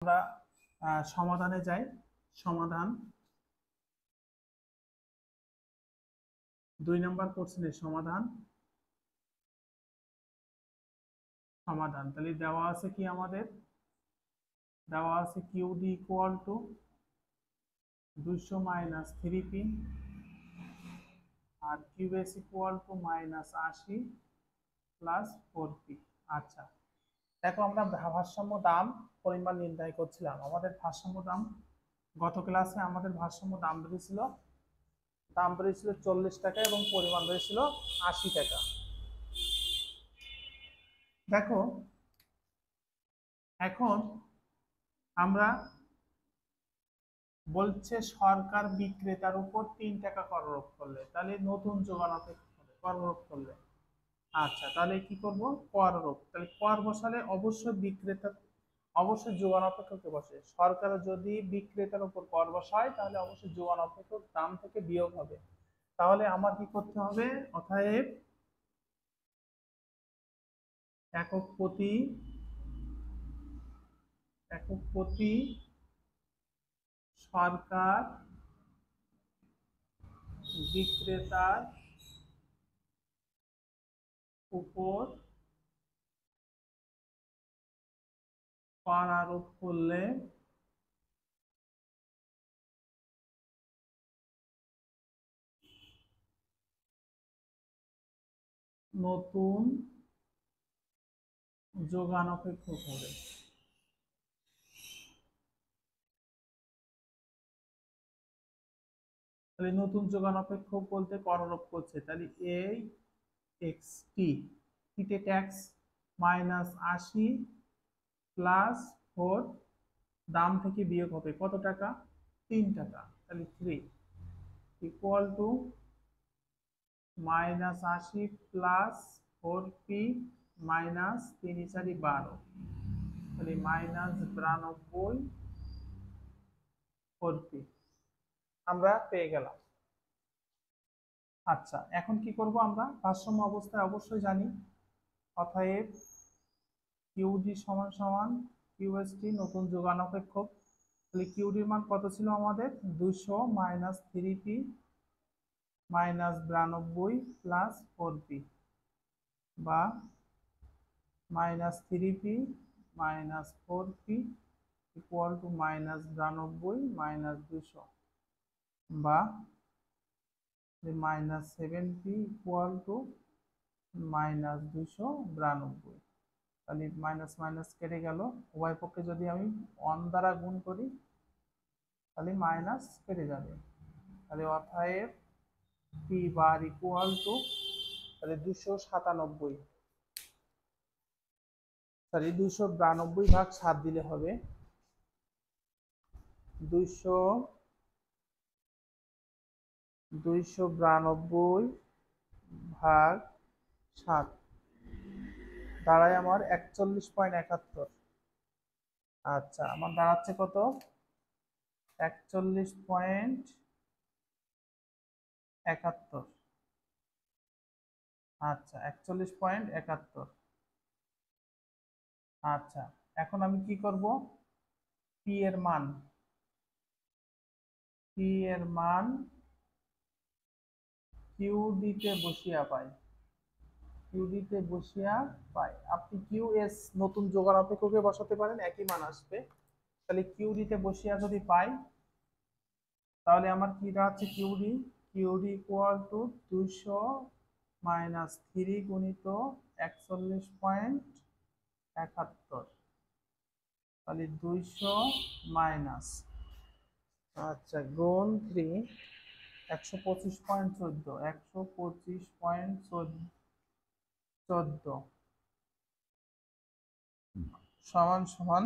আমরা সমাধানে যাই। সমাধান 2 নম্বর কোশ্চেনের সমাধান। তাহলে দেওয়া আছে কি আমাদের, দেওয়া আছে QD equal to 200 minus 3p আর QS equal to minus 80 plus 4p। আচ্ছা, দেখো আমরা ভারসাম্য দাম পরিমাণ নির্ণয় করছিলাম। আমাদের ভারসাম্য দাম গত ক্লাসে আমাদের ভারসাম্য দাম বেরিয়েছিল 40 টাকা এবং পরিমাণ বেরিয়েছিল 80 টাকা। দেখো এখন আমরা বলছে সরকার বিক্রেতার উপর 3 টাকা কর আরোপ করলে, তাহলে নতুন যোগান কর আরোপ করলে। আচ্ছা, তাহলে কি করব, কর আরোপ। তাহলে কর বসালে অবশ্যই বিক্রেতা অবশ্যই যোগান অপেক্ষকে বসে। সরকার যদি বিক্রেতার উপর কর বসায় তাহলে অবশ্যই যোগান অপেক্ষক দাম থেকে বিয়োগ হবে। তাহলে আমার কি করতে হবে, অতএব একক প্রতি সরকার বিক্রেতার উপর কর আরোপ করলে নতুন যোগান অপেক্ষক হবে। তাহলে নতুন যোগান অপেক্ষক বলতে কর আরোপ করছে, তাহলে এই এক্স টিতে ট্যাক্স মাইনাস 80 প্লাস 4 দাম থেকে বিয়োগ হবে কত টাকা, 3 টাকা। তাহলে 3 equal to minus 80 plus 4p minus 3 4 12, তাহলে মাইনাস 92 4p আমরা পেয়ে গেলাম। আচ্ছা, এখন কি করব, আমরা ভারসাম্য অবস্থায় অবশ্যই জানি, অতএব কিউডি সমান সমান কিউএসটি নতুন যোগান অপেক্ষক। তাহলে কিউডির মান কত ছিল আমাদের, 200 minus 3p minus 92 plus 4p বা minus 3p minus 4p equal to minus 92 minus 200 বা minus 7p equal to minus 292। তাহলে মাইনাস মাইনাস কেটে গেল, উভয় পক্ষে যদি আমি 1 দ্বারা গুণ করি তাহলে মাইনাস কেটে যাবে। তাহলে অতএব পি বার ইকুয়াল টু, তাহলে 297 292 ভাগ 7 দিলে হবে 292 ভাগ 7 দাঁড়ায় আমার 41.71। আচ্ছা, আমার দাঁড়াচ্ছে কত, 41.71। আচ্ছা, 41.71। আচ্ছা, এখন আমি কি করব, পি এর মান কিউডিতে বসিয়া পাই, আপনি কিউএস নতুন যোগান অপেক্ষকে বসাতে পারেন, একই মান আসবে। তাহলে কিউডিতে বসিয়া যদি পাই তাহলে আমার কি দাঁড়াচ্ছে, কিউডি ইকুয়াল টু 200 মাইনাস 3 গুণিত 41.71, তাহলে 200 মাইনাস, আচ্ছা গুণ 3 125.14 125.14 সমান সমান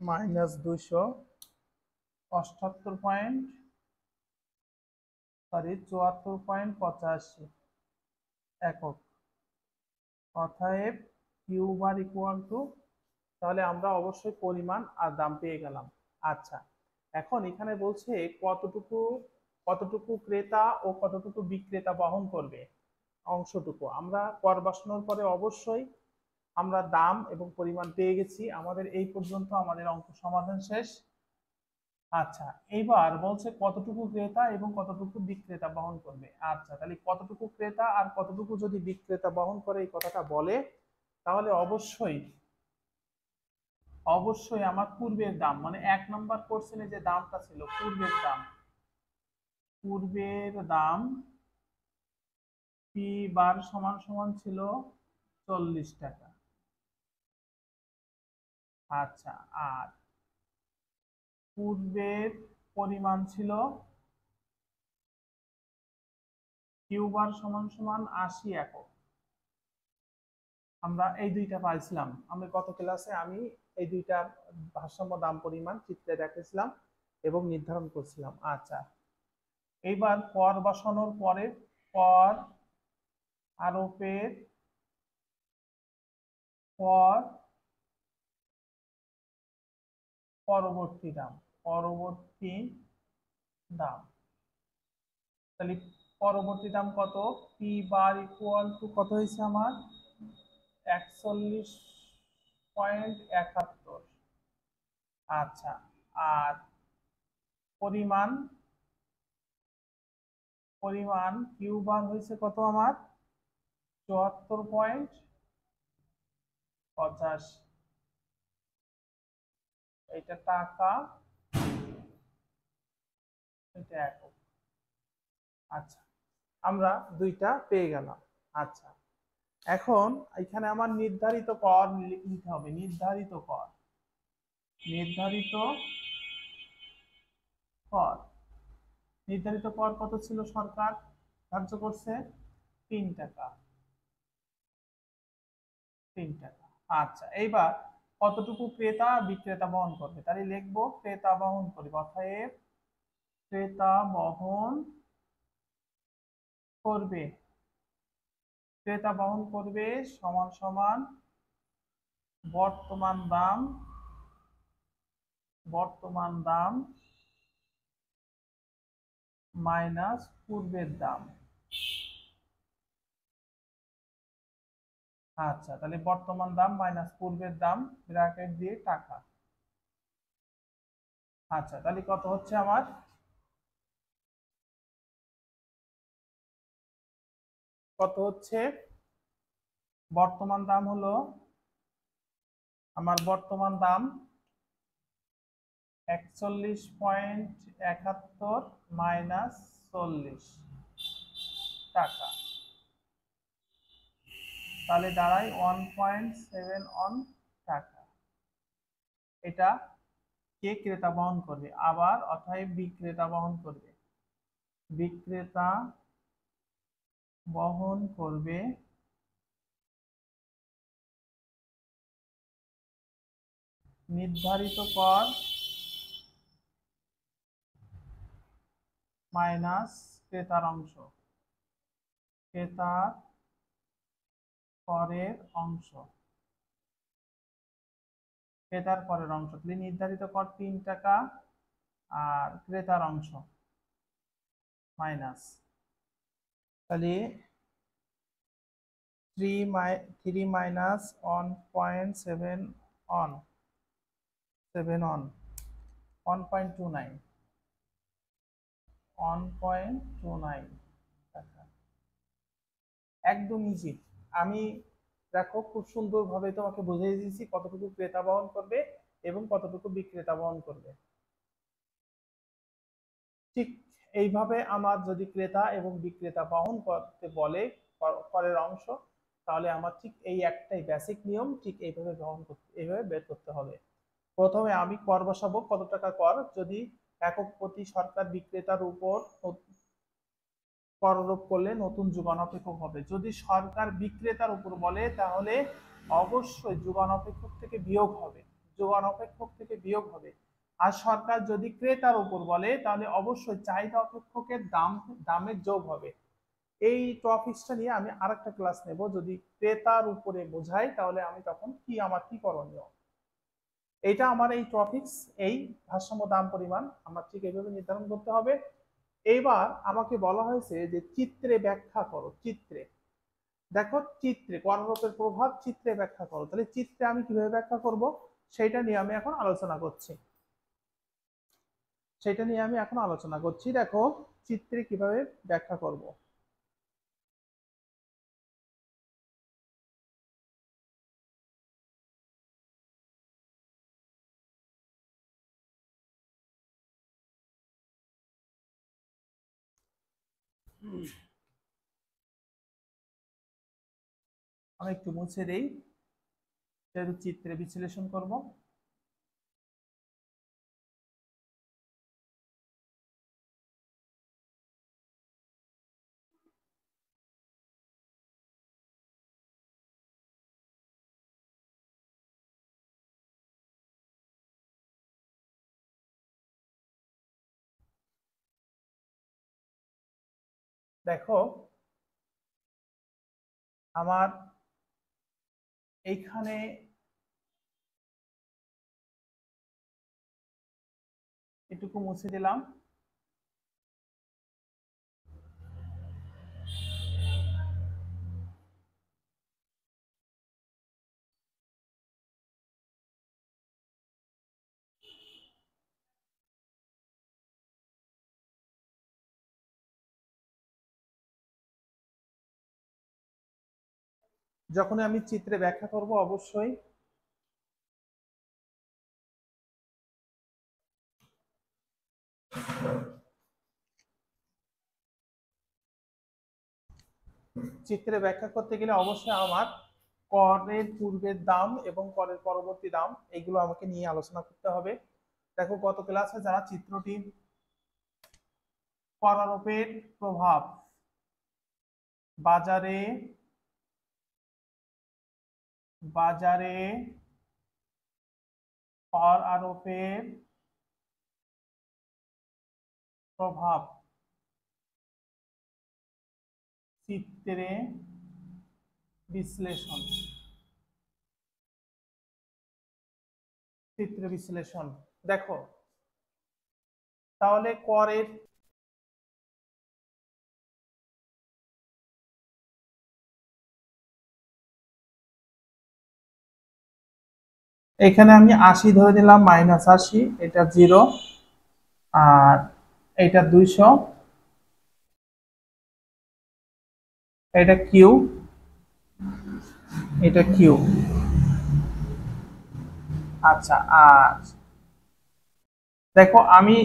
মাইনাস 278.84 একক। অতএব কিউ বার ইকুয়াল টু, তাহলে আমরা অবশ্যই পরিমাণ আর দাম পেয়ে গেলাম। আচ্ছা, এখন এখানে বলছে কতটুকু ক্রেতা ও কতটুকু বিক্রেতা বহন করবে অংশটুকু। আমরা কর বসানোর পরে অবশ্যই আমরা দাম এবং পরিমাণ পেয়ে গেছি, আমাদের এই পর্যন্ত আমাদের অঙ্ক সমাধান শেষ। আচ্ছা, এইবার বলছে কতটুকু ক্রেতা এবং কতটুকু বিক্রেতা বহন করবে। আচ্ছা, তাহলে কতটুকু ক্রেতা আর কতটুকু যদি বিক্রেতা বহন করে এই কথাটা বলে, তাহলে অবশ্যই অবশ্যই আমার পূর্বের দাম, মানে 1 নম্বর কোশ্চেনে যে দামটা ছিল পূর্বের দাম, পূর্বের দাম পি বার সমান সমান ছিল 40 টাকা। আচ্ছা, আর পূর্বের পরিমাণ ছিল কিউ বার সমান সমান 80 একক। আমরা এই দুইটা পাইছিলাম, আমি গত ক্লাসে আমি এই দুইটার ভারসাম্য দাম পরিমাণ চিত্রে রেখেছিলাম এবং নির্ধারণ করছিলাম। আচ্ছা, এইবার কর বসানোর পরে কর আরোপের পর পরবর্তী দাম, পরবর্তী দাম, তাহলে পরবর্তী দাম কত, পি বার ইকুয়াল টু কত হয়েছে আমার 41.71। আচ্ছা, আর পরিমাণ, পরিমাণ কিউ বার হয়েছে কত আমার 74.85, এটা টাকা, এটা একক। আচ্ছা, আমরা দুইটা পেয়ে গেলাম। আচ্ছা, এখন এখানে আমার নির্ধারিত কর নিতে হবে, নির্ধারিত কর, নির্ধারিত কর, নির্ধারিত কর কত ছিল সরকার ধার্য করছে 3 টাকা, 3 টাকা। আচ্ছা, এইবার কতটুকু ক্রেতা বিক্রেতা বহন করবে, তাহলে লিখবো ক্রেতা বহন করবে, অতএব ক্রেতা বহন করবে, ক্রেতা বহন করবে সমান সমান বর্তমান দাম, বর্তমান দাম মাইনাস পূর্বের দাম। আচ্ছা, তাহলে বর্তমান দাম মাইনাস পূর্বের দাম ব্র্যাকেট দিয়ে টাকা। আচ্ছা, তাহলে কত হচ্ছে আমার, কত হচ্ছে বর্তমান দাম হলো আমার, বর্তমান দাম 41.71 মাইনাস 40 টাকা, তাহলে দাঁড়ায় 1.71 টাকা। এটা কে ক্রেতা বহন করবে, আবার অতএব বিক্রেতা বহন করবে, বিক্রেতা বহন করবে নির্ধারিত কর মাইনাস ক্রেতার অংশ, ক্রেতার করের অংশ, ক্রেতার করের অংশ, তাহলে নির্ধারিত কর 3 টাকা আর ক্রেতার অংশ মাইনাস, তাহলে 3 মাইনাস 1.71 1.29 টাকা। একদম ইজি, আমি দেখো খুব সুন্দরভাবে তোমাকে বুঝিয়ে দিয়েছি কতটুকু ক্রেতা বহন করবে এবং কতটুকু বিক্রেতা বহন করবে। ঠিক এইভাবে আমার যদি ক্রেতা এবং বিক্রেতা বহন করতে বলে করের অংশ, তাহলে আমার ঠিক এই একটাই বেসিক নিয়ম, ঠিক এইভাবে বহন করতে, এইভাবে বের করতে হবে। প্রথমে আমি কর বসাবো, কত টাকা কর, যদি একক প্রতি সরকার বিক্রেতার উপর কর আরোপ করলে নতুন যুগানপেক্ষক হবে। যদি সরকার বিক্রেতার উপর বলে তাহলে অবশ্যই যুগানপেক্ষক থেকে বিয়োগ হবে, যুগানপেক্ষক থেকে বিয়োগ হবে। আর সরকার যদি ক্রেতার উপর বলে তাহলে অবশ্যই চাহিদা অপেক্ষকের দামের যোগ হবে। এই টপিকসটা নিয়ে আমি আরেকটা ক্লাস নেব, যদি ক্রেতার উপরে বোঝাই তাহলে আমি তখন কি, আমার কি করণীয়। এটা আমার এই টপিকস, এই ভারসাম্য দাম পরিমাণ আমার ঠিক এইভাবে নির্ধারণ করতে হবে। এইবার আমাকে বলা হয়েছে যে চিত্রে ব্যাখ্যা করো, চিত্রে, দেখো চিত্রে কর্ণরূপের প্রভাব চিত্রে ব্যাখ্যা করো, তাহলে চিত্রে আমি কিভাবে ব্যাখ্যা করব সেটা নিয়ে আমি এখন আলোচনা করছি। দেখো চিত্রে কিভাবে ব্যাখ্যা করব। আমি একটু মুছে দেই, যেহেতু চিত্রে বিশ্লেষণ করব। দেখো আমার এইখানে এটুকু মুছে দিলাম। যখন আমি চিত্রে ব্যাখ্যা করব অবশ্যই চিত্রে ব্যাখ্যা করতে গেলে অবশ্যই আমার করের পূর্বের দাম এবং করের পরবর্তী দাম এগুলো আমাকে নিয়ে আলোচনা করতে হবে। দেখো গত ক্লাসে যারা চিত্রটি করারোপের প্রভাব বাজারে বাজারে কর আরোপের প্রভাব চিত্রে বিশ্লেষণ দেখো তাহলে করের এখানে আমি 80 ধরে নিলাম, -80, এটা 0, আর এটা 200, এটা কিউ, এটা কিউ। আচ্ছা, আর দেখো আমি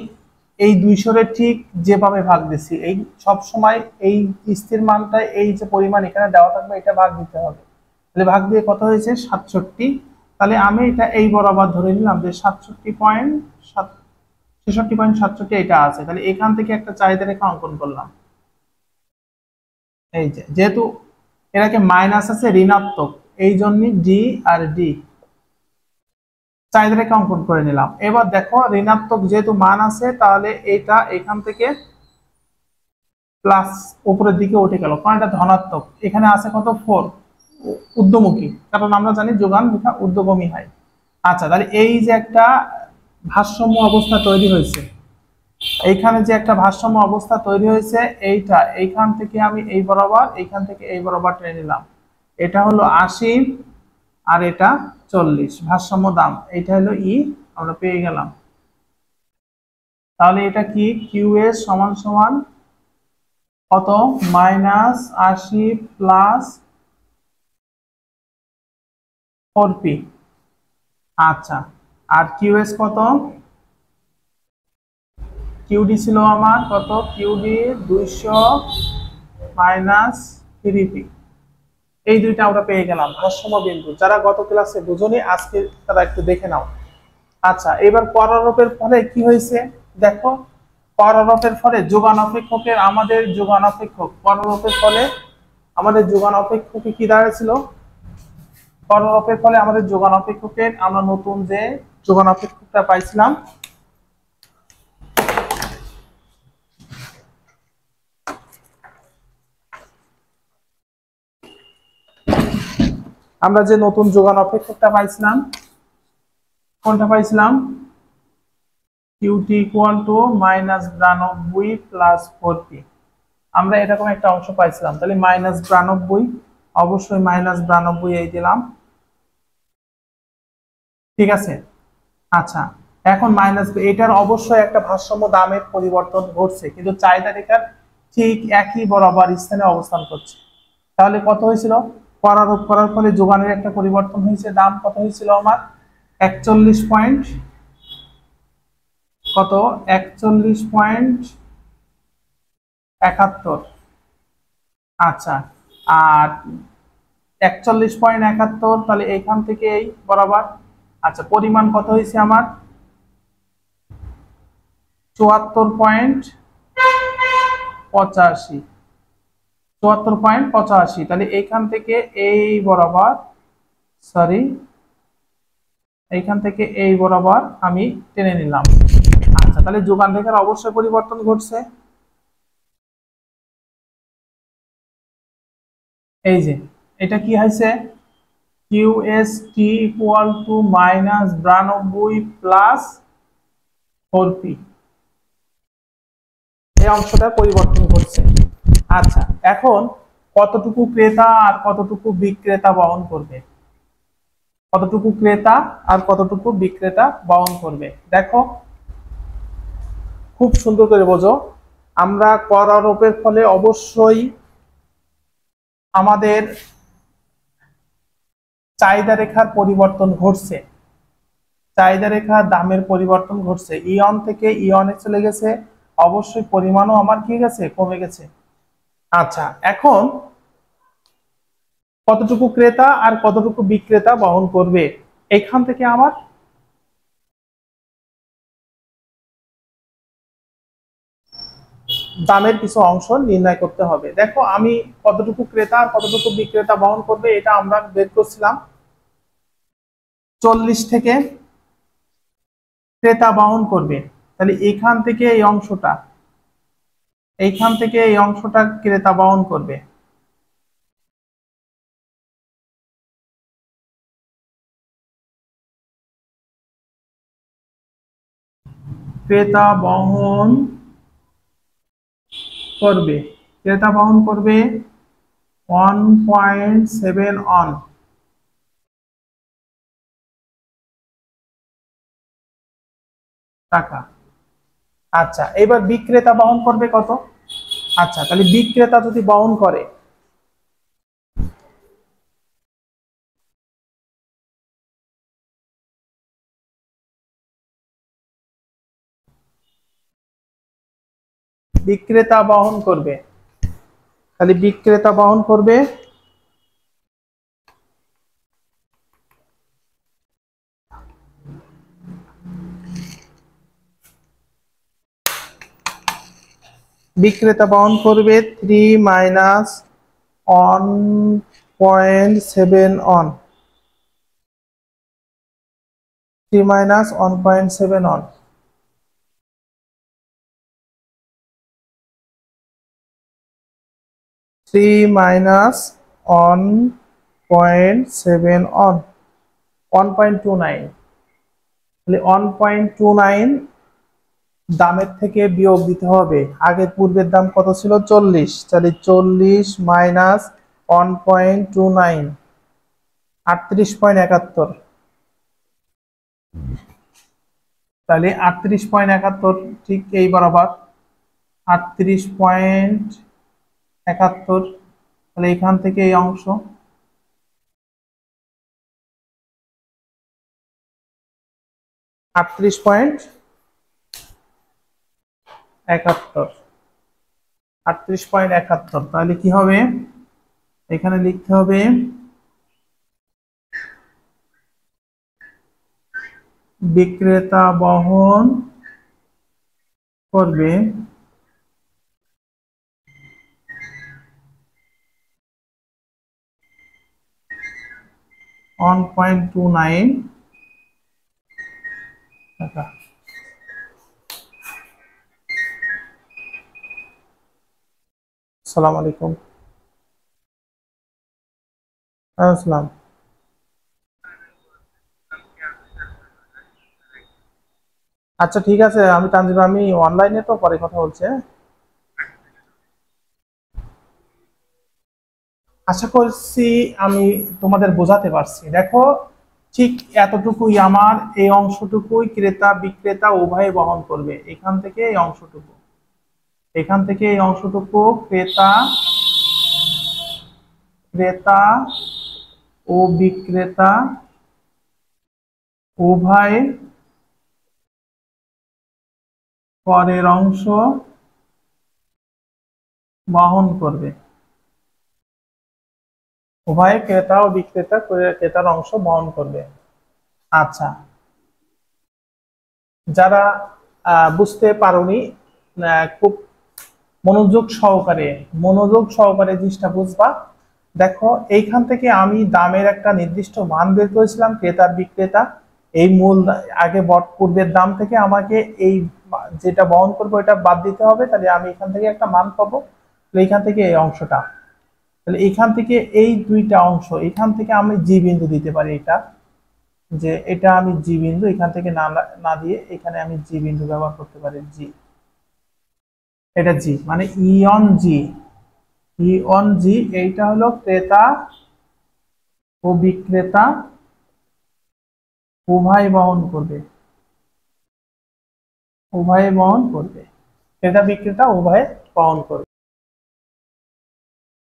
এই 200-এর ঠিক যেভাবে ভাগ দিচ্ছি, এই সব সময় এই স্থির মানটা এই যে পরিমাণ এখানে দেওয়া থাকবে এটা ভাগ দিতে হবে। তাহলে ভাগ দিয়ে কত হয়েছে 67। তাহলে আমি এটা এই বরাবর ধরে নিলাম যে 67.67 এটা আছে। তাহলে এখান থেকে একটা চাহিদা রেখা অঙ্কন করলাম। এই যে যেহেতু এটাকে মাইনাস আছে ঋণাত্মক, এই জন্য ডি আর ডি চাহিদা রেখা অঙ্কন করে নিলাম। এবার দেখো ঋণাত্মক যেহেতু মান আছে তাহলে এটা এখান থেকে প্লাস উপরের দিকে উঠে গেল, কারণ এটা ধনাত্মক। এখানে আছে কত 4, ঊর্ধ্বমুখী, কারণ আমরা জানি যোগান রেখা ঊর্ধ্বগামী হয়। আচ্ছা, তাহলে এই যে একটা ভারসাম্য অবস্থা তৈরি হয়েছে, এইখানে যে একটা ভারসাম্য অবস্থা তৈরি হয়েছে এইটা এইখান থেকে আমি এই বরাবর, এইখান থেকে এই বরাবর টেনে নিলাম। এটা হলো 80 আর এটা 40, ভারসাম্য দাম এইটা হলো ই, আমরা পেয়ে গেলাম। তাহলে এটা কি কিউ এস সমান সমান কত, -80 প্লাস 4p। আচ্ছা, আর কিউ এস কত, কিউডি ছিল আমার কত, কিউডি 200 মাইনাস 3p। এই দুইটা আমরা পেয়ে গেলাম ভারসাম্য বিন্দু। যারা গত ক্লাসে বুঝোনি আজকে তারা একটু দেখে নাও। আচ্ছা, এবার পরারোপের ফলে কি হয়েছে দেখো, পরারোপের ফলে যোগান অপেক্ষকের আমাদের যোগান অপেক্ষক, পরারোপের ফলে আমাদের যোগান অপেক্ষকে কি দাঁড়িয়েছিল, পরারোপের ফলে আমাদের যোগান অপেক্ষকের আমরা নতুন যে যোগান অপেক্ষকটা পাইছিলাম, আমরা যে নতুন যোগান অপেক্ষকটা পাইছিলাম, কোনটা পাইছিলাম, cutie equal to -92 plus 4p। আমরা এরকম একটা অংশ পাইছিলাম। তাহলে -92 অবশ্যই -92 এই দিলাম, ঠিক আছে। আচ্ছা, এখন মাইনাস, এটার অবশ্যই একটা ভারসাম্য দামের পরিবর্তন ঘটছে, কিন্তু চাহিদা রেখার ঠিক একই বরাবর স্থানে অবস্থান করছে। তাহলে কত হয়েছিল, করারোপ করার ফলে যোগানের একটা পরিবর্তন হয়েছে, দাম কত হয়েছিল আমার 41 কত 41.71। আচ্ছা, আর 41.71, তাহলে এইখান থেকে এই বরাবর। আচ্ছা, পরিমাণ কত হয়েছে আমার 74.85, 74.85, তাহলে এইখান থেকে এই বরাবর, সরি, এইখান থেকে এই বরাবর আমি টেনে নিলাম। আচ্ছা, তাহলে যোগান রেখার অবশ্যই পরিবর্তন ঘটছে। এই যে এটা কি হয়েছে, কিউএসটি ইকুয়াল টু -92 প্লাস 4P, এই অংশটার পরিবর্তন ঘটছে। আচ্ছা, এখন কতটুকু ক্রেতা আর কতটুকু বিক্রেতা বহন করবে, কতটুকু ক্রেতা আর কতটুকু বিক্রেতা বহন করবে, দেখো খুব সুন্দর করে বোঝো। আমরা কর আরোপের ফলে অবশ্যই আমাদের চাহিদা রেখার পরিবর্তন ঘটছে, চাহিদা রেখার দামের পরিবর্তন ঘটছে, ইয়ন থেকে ইয়নে চলে গেছে, অবশ্যই পরিমাণও আমার কি গেছে, কমে গেছে। আচ্ছা, এখন কতটুকু ক্রেতা আর কতটুকু বিক্রেতা বহন করবে, এখান থেকে আমার দামের কিছু অংশ নির্ণয় করতে হবে। দেখো আমি কতটুকু ক্রেতা আর কতটুকু বিক্রেতা বহন করবে এটা আমরা বের করছিলাম, 40 থেকে ক্রেতা বহন করবে, তাহলে এখান থেকে এই অংশটা, এইখান থেকে এই অংশটা ক্রেতা বহন করবে। ক্রেতা বহন করবে, ক্রেতা বহন করবে 1.7 অন টাকা। আচ্ছা, এবার বিক্রেতা বহন করবে কত, আচ্ছা তাহলে বিক্রেতা যদি বহন করে, বিক্রেতা বহন করবে, তাহলে বিক্রেতা বহন করবে বিক্রেতা বহন করবে 3 minus 1.7 on, 3 minus 1.7 on, 3 minus 1.7 on 1.29, তাহলে 1.29 দামের থেকে বিয়োগ দিতে হবে। আগের পূর্বের দাম কত ছিল 40, তাহলে 40 মাইনাস 1.29, 38.71, তাহলে 38.71 ঠিক এই বরাবর 38.71, তাহলে এখান থেকে এই অংশ 38.71, 38.71, তাহলে কি হবে, এখানে লিখতে হবে বিক্রেতা বহন করবে 1.29 টাকা। আসসালামু আলাইকুম। আসসালাম। আচ্ছা ঠিক আছে, আমি তানজিম, আমি অনলাইনে তো পরে কথা বলছি, হ্যাঁ? আশা করছি আমি তোমাদের বোঝাতে পারছি। দেখো, ঠিক এতটুকুই আমার, এই অংশটুকুই ক্রেতা বিক্রেতা উভয়ে বহন করবে। এখান থেকে এই অংশটুকু, এখান থেকে এই অংশটুকু ক্রেতা ক্রেতা ও বিক্রেতা উভয় পরের অংশ বহন করবে। উভয় ক্রেতা ও বিক্রেতা ক্রেতার অংশ বহন করবে। আচ্ছা, যারা বুঝতে পারোনি, খুব মনোযোগ সহকারে জিনিসটা বুঝবা। দেখো, এইখান থেকে আমি দামের একটা নির্দিষ্ট মান বের করেছিলাম, ক্রেতার বিক্রেতা এই আগে পূর্বের দাম থেকে আমাকে এই যেটা বহন করবো এটা বাদ দিতে হবে, তাহলে আমি এখান থেকে একটা মান পাবো। তাহলে এখান থেকে এই অংশটা, তাহলে এখান থেকে এই দুইটা অংশ, এখান থেকে আমি জি বিন্দু দিতে পারি। এটা যে এটা আমি জি বিন্দু এখান থেকে না না দিয়ে এখানে আমি জি বিন্দু ব্যবহার করতে পারি। জি, এটা জি মানে ই অন জি, এইটা হলো ক্রেতা ও বিক্রেতা উভয় বহন করবে, উভয়ে বহন করবে, ক্রেতা বিক্রেতা উভয়ে বহন করবে।